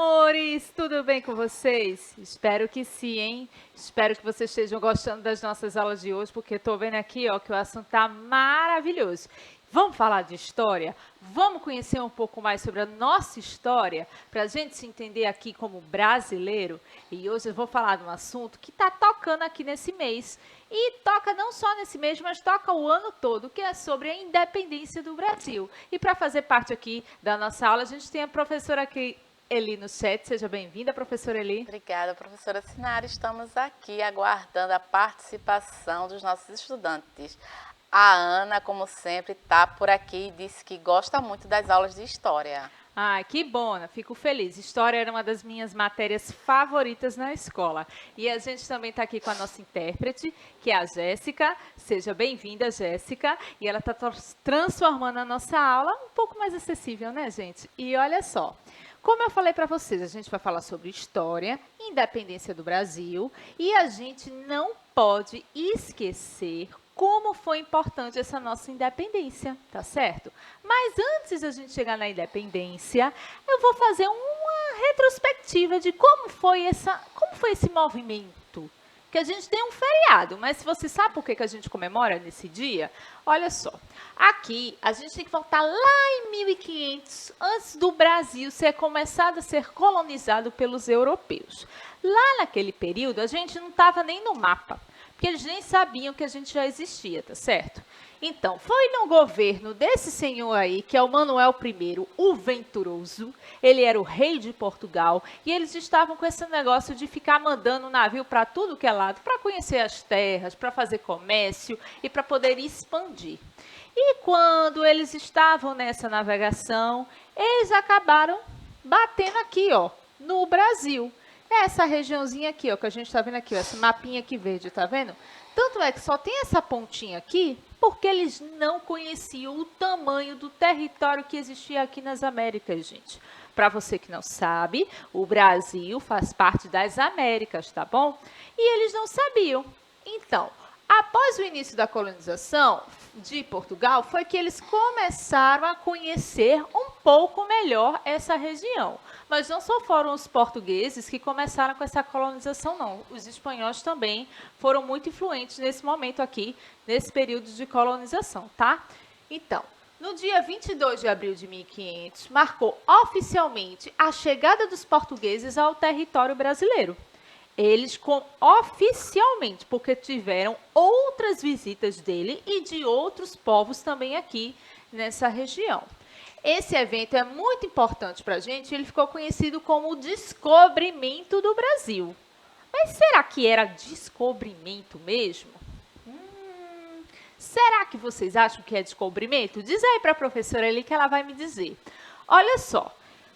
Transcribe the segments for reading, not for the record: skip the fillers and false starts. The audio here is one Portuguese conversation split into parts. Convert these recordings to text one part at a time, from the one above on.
amores! Tudo bem com vocês? Espero que sim, hein? Espero que vocês estejam gostando das nossas aulas de hoje, porque estou vendo aqui, ó, que o assunto está maravilhoso. Vamos falar de história? Vamos conhecer um pouco mais sobre a nossa história, para a gente se entender aqui como brasileiro? E hoje eu vou falar de um assunto que está tocando aqui nesse mês. E toca não só nesse mês, mas toca o ano todo, que é sobre a independência do Brasil. E para fazer parte aqui da nossa aula, a gente tem a professora aqui, Eli, no chat. Seja bem-vinda, professora Eli. Obrigada, professora Sinara. Estamos aqui aguardando a participação dos nossos estudantes. A Ana, como sempre, está por aqui e disse que gosta muito das aulas de história. Ah, que bom, Ana. Fico feliz. História era uma das minhas matérias favoritas na escola. E a gente também está aqui com a nossa intérprete, que é a Jéssica. Seja bem-vinda, Jéssica. E ela está transformando a nossa aula um pouco mais acessível, né, gente? E olha só. Como eu falei para vocês, a gente vai falar sobre história, independência do Brasil, e a gente não pode esquecer como foi importante essa nossa independência, tá certo? Mas antes da gente chegar na independência, eu vou fazer uma retrospectiva de como foi esse movimento. Que a gente tem um feriado, mas se você sabe por que a gente comemora nesse dia, olha só. Aqui, a gente tem que voltar lá em 1500, antes do Brasil ser começado a ser colonizado pelos europeus. Lá naquele período, a gente não estava nem no mapa, porque eles nem sabiam que a gente já existia, tá certo? Então, foi no governo desse senhor aí, que é o Manuel I, o Venturoso. Ele era o rei de Portugal e eles estavam com esse negócio de ficar mandando navio para tudo que é lado, para conhecer as terras, para fazer comércio e para poder expandir. E quando eles estavam nessa navegação, eles acabaram batendo aqui, ó, no Brasil. Essa regiãozinha aqui, ó, que a gente está vendo aqui, ó, esse mapinha aqui verde, tá vendo? Tanto é que só tem essa pontinha aqui, porque eles não conheciam o tamanho do território que existia aqui nas Américas, gente. Para você que não sabe, o Brasil faz parte das Américas, tá bom? E eles não sabiam. Então, após o início da colonização de Portugal, foi que eles começaram a conhecer um pouco melhor essa região. Mas não só foram os portugueses que começaram com essa colonização, não. Os espanhóis também foram muito influentes nesse momento aqui, nesse período de colonização, tá? Então, no dia 22 de abril de 1500, marcou oficialmente a chegada dos portugueses ao território brasileiro. Eles oficialmente, porque tiveram outras visitas dele e de outros povos também aqui nessa região. Esse evento é muito importante para a gente, ele ficou conhecido como o descobrimento do Brasil. Mas será que era descobrimento mesmo? Será que vocês acham que é descobrimento? Diz aí para a professora ali que ela vai me dizer. Olha só,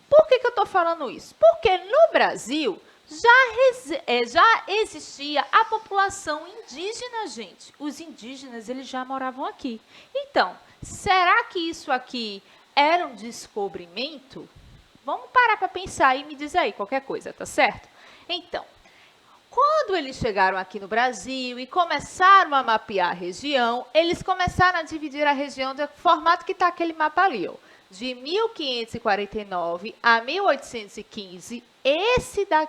por que eu estou falando isso? Porque no Brasil já existia a população indígena, gente. Os indígenas, eles já moravam aqui. Então, será que isso aqui era um descobrimento? Vamos parar para pensar e me dizer aí qualquer coisa, tá certo? Então, quando eles chegaram aqui no Brasil e começaram a mapear a região, eles começaram a dividir a região do formato que está aquele mapa ali, ó. De 1549 a 1815,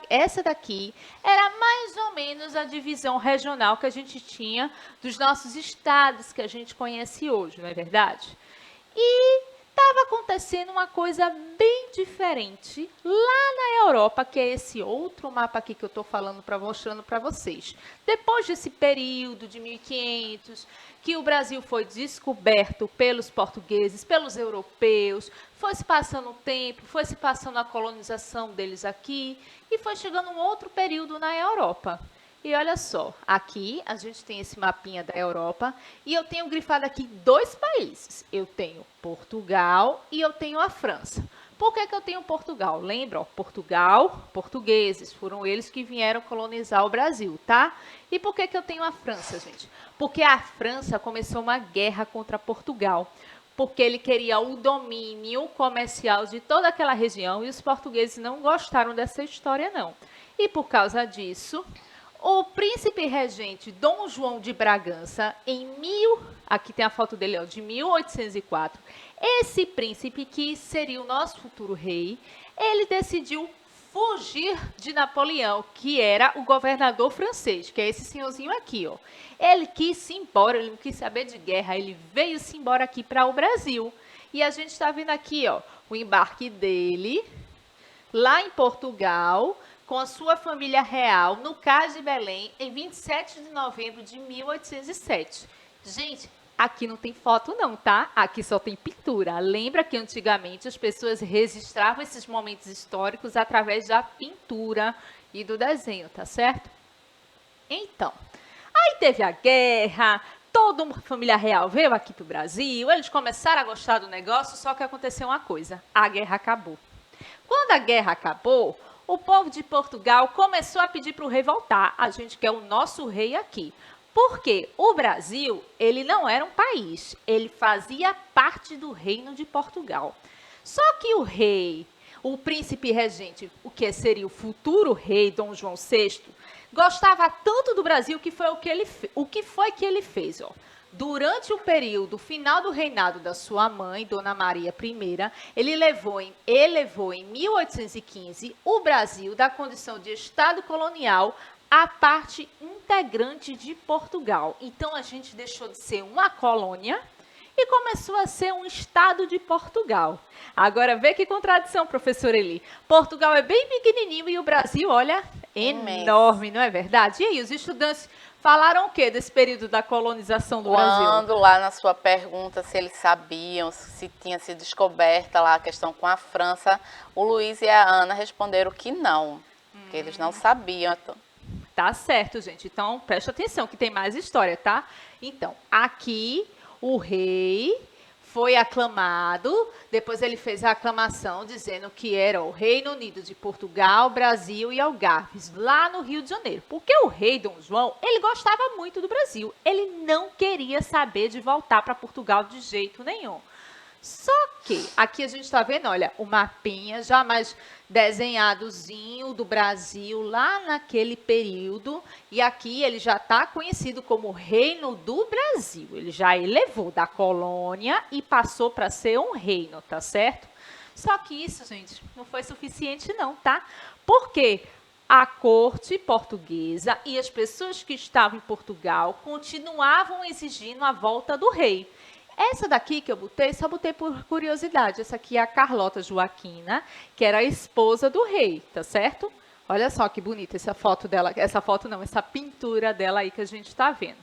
essa daqui era mais ou menos a divisão regional que a gente tinha dos nossos estados que a gente conhece hoje, não é verdade? E estava acontecendo uma coisa bem diferente lá na Europa, que é esse outro mapa aqui que eu estou mostrando para vocês. Depois desse período de 1500, que o Brasil foi descoberto pelos portugueses, pelos europeus, foi se passando o tempo, foi se passando a colonização deles aqui, e foi chegando um outro período na Europa. E olha só, aqui a gente tem esse mapinha da Europa e eu tenho grifado aqui dois países. Eu tenho Portugal e eu tenho a França. Por que eu tenho Portugal? Lembra? Ó, Portugal, portugueses, foram eles que vieram colonizar o Brasil, tá? E por que eu tenho a França, gente? Porque a França começou uma guerra contra Portugal, porque ele queria o domínio comercial de toda aquela região e os portugueses não gostaram dessa história, não. E por causa disso, o príncipe regente Dom João de Bragança, aqui tem a foto dele, ó, de 1804, esse príncipe, que seria o nosso futuro rei, ele decidiu fugir de Napoleão, que era o governador francês, que é esse senhorzinho aqui, ó. Ele quis ir embora, ele não quis saber de guerra, ele veio-se embora aqui para o Brasil. E a gente está vendo aqui, ó, o embarque dele, lá em Portugal, com a sua família real, no Cais de Belém, em 27 de novembro de 1807. Gente, aqui não tem foto não, tá? Aqui só tem pintura. Lembra que antigamente as pessoas registravam esses momentos históricos através da pintura e do desenho, tá certo? Então, aí teve a guerra, toda uma família real veio aqui para o Brasil, eles começaram a gostar do negócio, só que aconteceu uma coisa, a guerra acabou. Quando a guerra acabou, o povo de Portugal começou a pedir para o rei voltar. A gente quer o nosso rei aqui. Porque o Brasil, ele não era um país, ele fazia parte do reino de Portugal. Só que o rei, o príncipe regente, o que seria o futuro rei Dom João VI, gostava tanto do Brasil que foi o que foi que ele fez, ó. Durante o período final do reinado da sua mãe, Dona Maria I, ele elevou em 1815 o Brasil da condição de Estado colonial a parte integrante de Portugal. Então, a gente deixou de ser uma colônia e começou a ser um estado de Portugal. Agora, vê que contradição, professora Eli. Portugal é bem pequenininho e o Brasil, olha, enorme, não é verdade? E aí, os estudantes falaram o quê desse período da colonização do Brasil? Quando lá na sua pergunta se eles sabiam, se tinha sido descoberta lá a questão com a França, o Luiz e a Ana responderam que não, que eles não sabiam. Tá certo, gente. Então, preste atenção que tem mais história, tá? Então, aqui o rei foi aclamado, depois ele fez a aclamação dizendo que era o Reino Unido de Portugal, Brasil e Algarves, lá no Rio de Janeiro. Porque o rei Dom João, ele gostava muito do Brasil. Ele não queria saber de voltar para Portugal de jeito nenhum. Só que aqui a gente está vendo, olha, o mapinha já mais desenhadozinho do Brasil lá naquele período. E aqui ele já está conhecido como Reino do Brasil. Ele já elevou da colônia e passou para ser um reino, tá certo? Só que isso, gente, não foi suficiente não, tá? Porque a corte portuguesa e as pessoas que estavam em Portugal continuavam exigindo a volta do rei. Essa daqui que eu botei, só botei por curiosidade. Essa aqui é a Carlota Joaquina, que era a esposa do rei, tá certo? Olha só que bonita essa foto dela, essa pintura dela aí que a gente está vendo.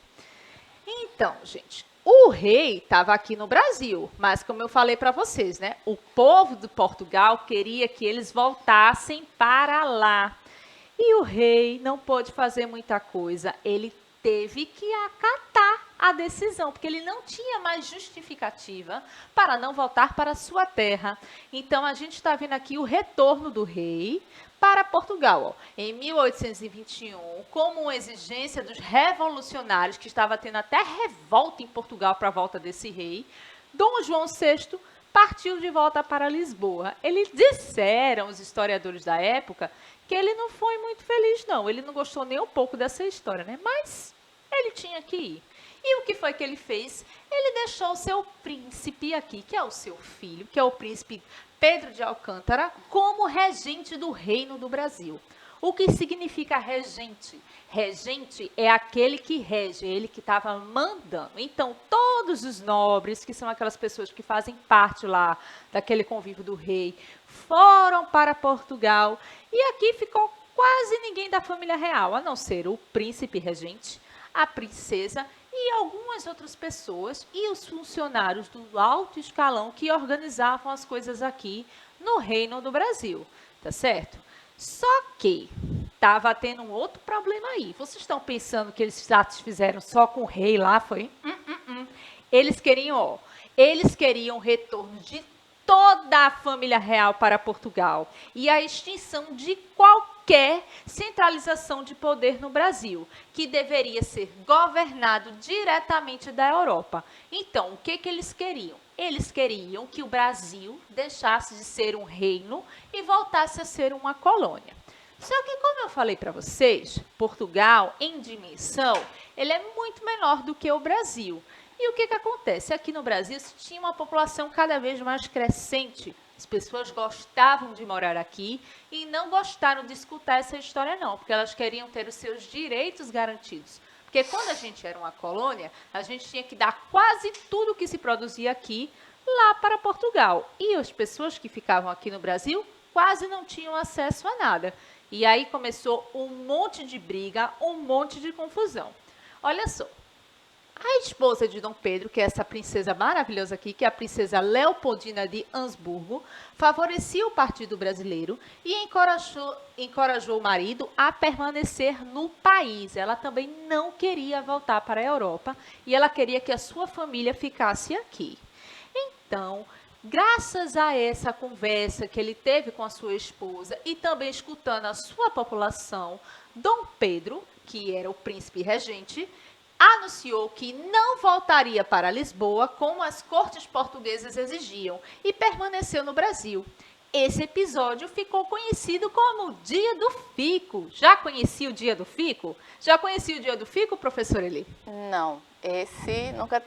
Então, gente, o rei estava aqui no Brasil, mas como eu falei para vocês, né? O povo de Portugal queria que eles voltassem para lá. E o rei não pôde fazer muita coisa, ele teve que acatar a decisão, porque ele não tinha mais justificativa para não voltar para a sua terra. Então, a gente está vendo aqui o retorno do rei para Portugal. Ó. Em 1821, como uma exigência dos revolucionários, que estava tendo até revolta em Portugal para a volta desse rei, Dom João VI partiu de volta para Lisboa. Eles disseram, os historiadores da época, que ele não foi muito feliz, não. Ele não gostou nem um pouco dessa história, né? Mas ele tinha que ir. E o que foi que ele fez? Ele deixou o seu príncipe aqui, que é o seu filho, que é o príncipe Pedro de Alcântara, como regente do Reino do Brasil. O que significa regente? Regente é aquele que rege, ele que estava mandando. Então, todos os nobres, que são aquelas pessoas que fazem parte lá daquele convívio do rei, foram para Portugal. E aqui ficou quase ninguém da família real, a não ser o príncipe regente, a princesa e algumas outras pessoas e os funcionários do alto escalão que organizavam as coisas aqui no Reino do Brasil, tá certo? Só que estava tendo um outro problema aí. Vocês estão pensando que eles satisfizeram só com o rei lá? Foi? Eles queriam o retorno de toda a família real para Portugal e a extinção de qualquer centralização de poder no Brasil, que deveria ser governado diretamente da Europa. Então, o que eles queriam? Eles queriam que o Brasil deixasse de ser um reino e voltasse a ser uma colônia. Só que, como eu falei para vocês, Portugal, em dimensão, ele é muito menor do que o Brasil. E o que acontece? Aqui no Brasil se tinha uma população cada vez mais crescente As pessoas gostavam de morar aqui e não gostaram de escutar essa história não, porque elas queriam ter os seus direitos garantidos. Porque quando a gente era uma colônia, a gente tinha que dar quase tudo que se produzia aqui lá para Portugal. E as pessoas que ficavam aqui no Brasil quase não tinham acesso a nada. E aí começou um monte de briga, um monte de confusão. Olha só, a esposa de Dom Pedro, que é essa princesa maravilhosa aqui, que é a princesa Leopoldina de Habsburgo, favorecia o Partido Brasileiro e encorajou o marido a permanecer no país. Ela também não queria voltar para a Europa e ela queria que a sua família ficasse aqui. Então, graças a essa conversa que ele teve com a sua esposa e também escutando a sua população, Dom Pedro, que era o príncipe regente, anunciou que não voltaria para Lisboa como as cortes portuguesas exigiam e permaneceu no Brasil. Esse episódio ficou conhecido como o Dia do Fico. Já conhecia o Dia do Fico? Já conhecia o Dia do Fico, professor Eli? Não, esse nunca,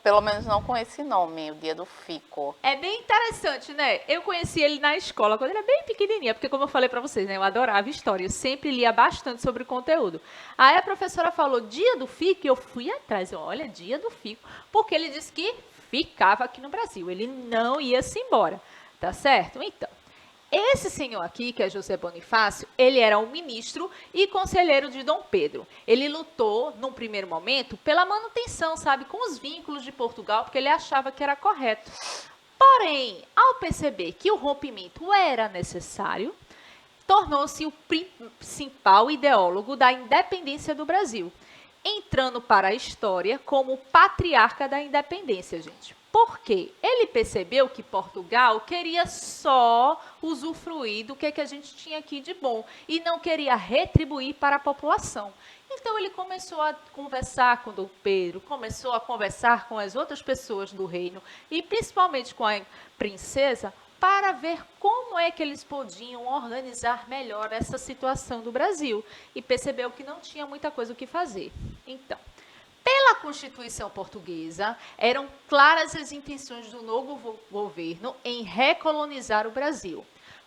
pelo menos não com esse nome, o Dia do Fico. É bem interessante, né? Eu conheci ele na escola quando ele era bem pequenininha, porque como eu falei para vocês, né, eu adorava história, eu sempre lia bastante sobre o conteúdo. Aí a professora falou Dia do Fico e eu fui atrás, olha, Dia do Fico, porque ele disse que ficava aqui no Brasil, ele não ia se embora, tá certo? Então, esse senhor aqui, que é José Bonifácio, ele era um ministro e conselheiro de Dom Pedro. Ele lutou, num primeiro momento, pela manutenção, sabe, com os vínculos de Portugal, porque ele achava que era correto. Porém, ao perceber que o rompimento era necessário, tornou-se o principal ideólogo da independência do Brasil, entrando para a história como patriarca da independência, gente. Por quê? Ele percebeu que Portugal queria só usufruir do que a gente tinha aqui de bom e não queria retribuir para a população. Então ele começou a conversar com Dom Pedro, começou a conversar com as outras pessoas do reino e principalmente com a princesa para ver como é que eles podiam organizar melhor essa situação do Brasil e percebeu que não tinha muita coisa o que fazer. Então, pela Constituição Portuguesa, eram claras as intenções do novo governo em recolonizar o Brasil.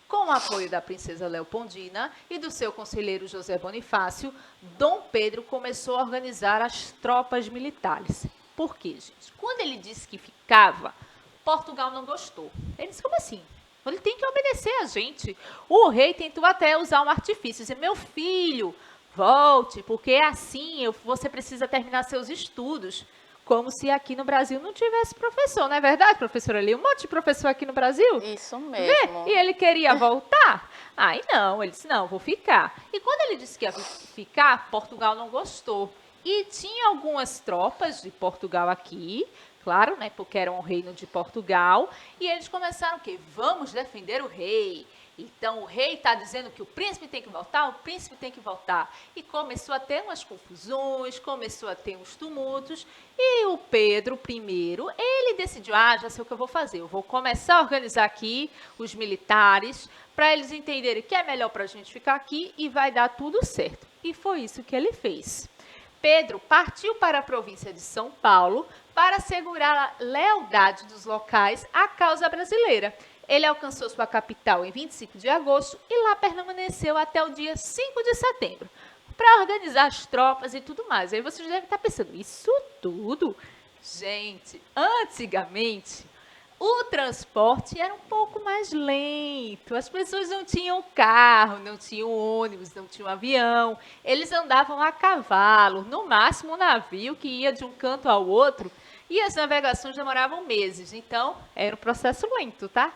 Com o apoio da princesa Leopoldina e do seu conselheiro José Bonifácio, Dom Pedro começou a organizar as tropas militares. Por quê, gente? Quando ele disse que ficava, Portugal não gostou. Ele disse, como assim? Ele tem que obedecer a gente. O rei tentou até usar um artifício, dizer, meu filho, volte, porque é assim, você precisa terminar seus estudos. Como se aqui no Brasil não tivesse professor, não é verdade, professora Lia? Um monte de professor aqui no Brasil. Isso mesmo. Vê? E ele queria voltar? Aí não, ele disse, não, vou ficar. E quando ele disse que ia ficar, Portugal não gostou. E tinha algumas tropas de Portugal aqui, claro, né, porque era um reino de Portugal, e eles começaram o quê? Vamos defender o rei. Então, o rei está dizendo que o príncipe tem que voltar, o príncipe tem que voltar. E começou a ter umas confusões, começou a ter uns tumultos. E o Pedro I, ele decidiu, já sei o que eu vou fazer. Eu vou começar a organizar aqui os militares, para eles entenderem que é melhor para a gente ficar aqui e vai dar tudo certo. E foi isso que ele fez. Pedro partiu para a província de São Paulo para assegurar a lealdade dos locais à causa brasileira. Ele alcançou sua capital em 25 de agosto e lá permaneceu até o dia 5 de setembro, para organizar as tropas e tudo mais. Aí vocês devem estar pensando, isso tudo? Gente, antigamente, o transporte era um pouco mais lento. As pessoas não tinham carro, não tinham ônibus, não tinham avião. Eles andavam a cavalo, no máximo um navio que ia de um canto ao outro. E as navegações demoravam meses. Então, era um processo lento, tá?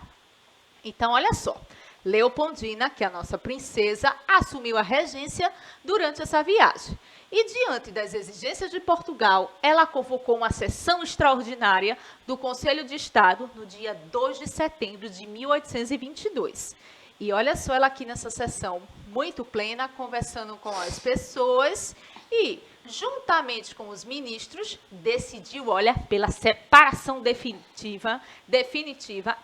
Então, olha só, Leopoldina, que é a nossa princesa, assumiu a regência durante essa viagem. E, diante das exigências de Portugal, ela convocou uma sessão extraordinária do Conselho de Estado no dia 2 de setembro de 1822. E olha só ela aqui nessa sessão, muito plena, conversando com as pessoas e, juntamente com os ministros, decidiu, olha, pela separação definitiva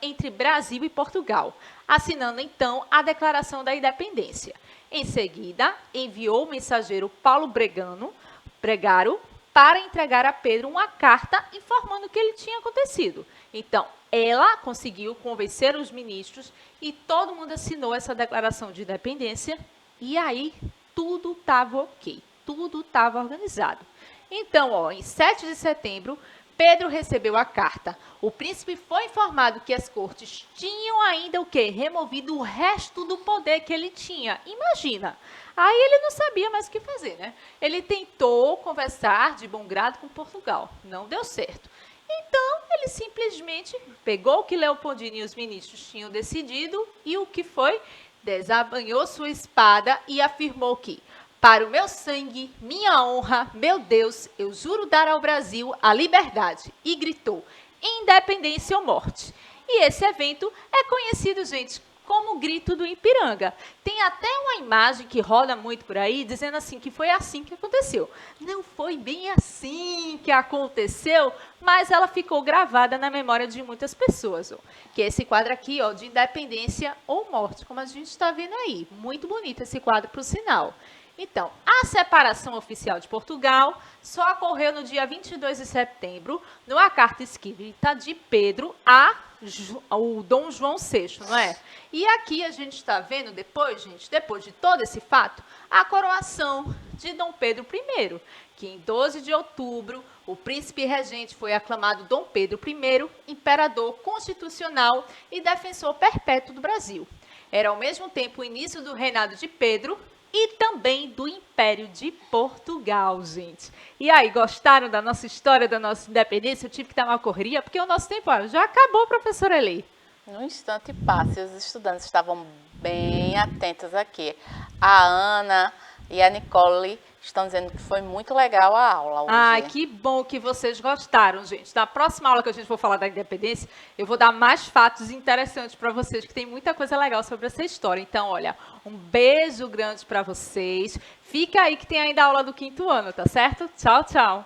entre Brasil e Portugal, assinando então a Declaração da Independência. Em seguida, enviou o mensageiro Paulo Bregaro para entregar a Pedro uma carta informando o que ele tinha acontecido. Então, ela conseguiu convencer os ministros e todo mundo assinou essa declaração de independência e aí tudo estava ok, tudo estava organizado. Então, ó, em 7 de setembro, Pedro recebeu a carta. O príncipe foi informado que as cortes tinham ainda o quê? Removido o resto do poder que ele tinha. Imagina. Aí ele não sabia mais o que fazer, né? Ele tentou conversar de bom grado com Portugal. Não deu certo. Então, ele simplesmente pegou o que Leopoldino e os ministros tinham decidido e o que foi? Desabanhou sua espada e afirmou que para o meu sangue, minha honra, meu Deus, eu juro dar ao Brasil a liberdade. E gritou, independência ou morte. E esse evento é conhecido, gente, como o Grito do Ipiranga. Tem até uma imagem que roda muito por aí, dizendo assim, que foi assim que aconteceu. Não foi bem assim que aconteceu, mas ela ficou gravada na memória de muitas pessoas. Ó, que é esse quadro aqui, ó, de independência ou morte, como a gente está vendo aí. Muito bonito esse quadro, por sinal. Então, a separação oficial de Portugal só ocorreu no dia 22 de setembro, numa carta escrita de Pedro ao Dom João VI, não é? E aqui a gente está vendo depois, gente, depois de todo esse fato, a coroação de Dom Pedro I, que em 12 de outubro, o príncipe regente foi aclamado Dom Pedro I, imperador constitucional e defensor perpétuo do Brasil. Era ao mesmo tempo o início do reinado de Pedro e também do Império de Portugal, gente. E aí, gostaram da nossa história, da nossa independência? Eu tive que dar uma correria, porque o nosso tempo já acabou, professora Eli. No instante passe, os estudantes estavam bem atentos aqui. A Ana e a Nicole estão dizendo que foi muito legal a aula hoje. Ai, que bom que vocês gostaram, gente. Na próxima aula que a gente for falar da independência, eu vou dar mais fatos interessantes para vocês, que tem muita coisa legal sobre essa história. Então, olha, um beijo grande para vocês. Fica aí que tem ainda a aula do 5º ano, tá certo? Tchau, tchau.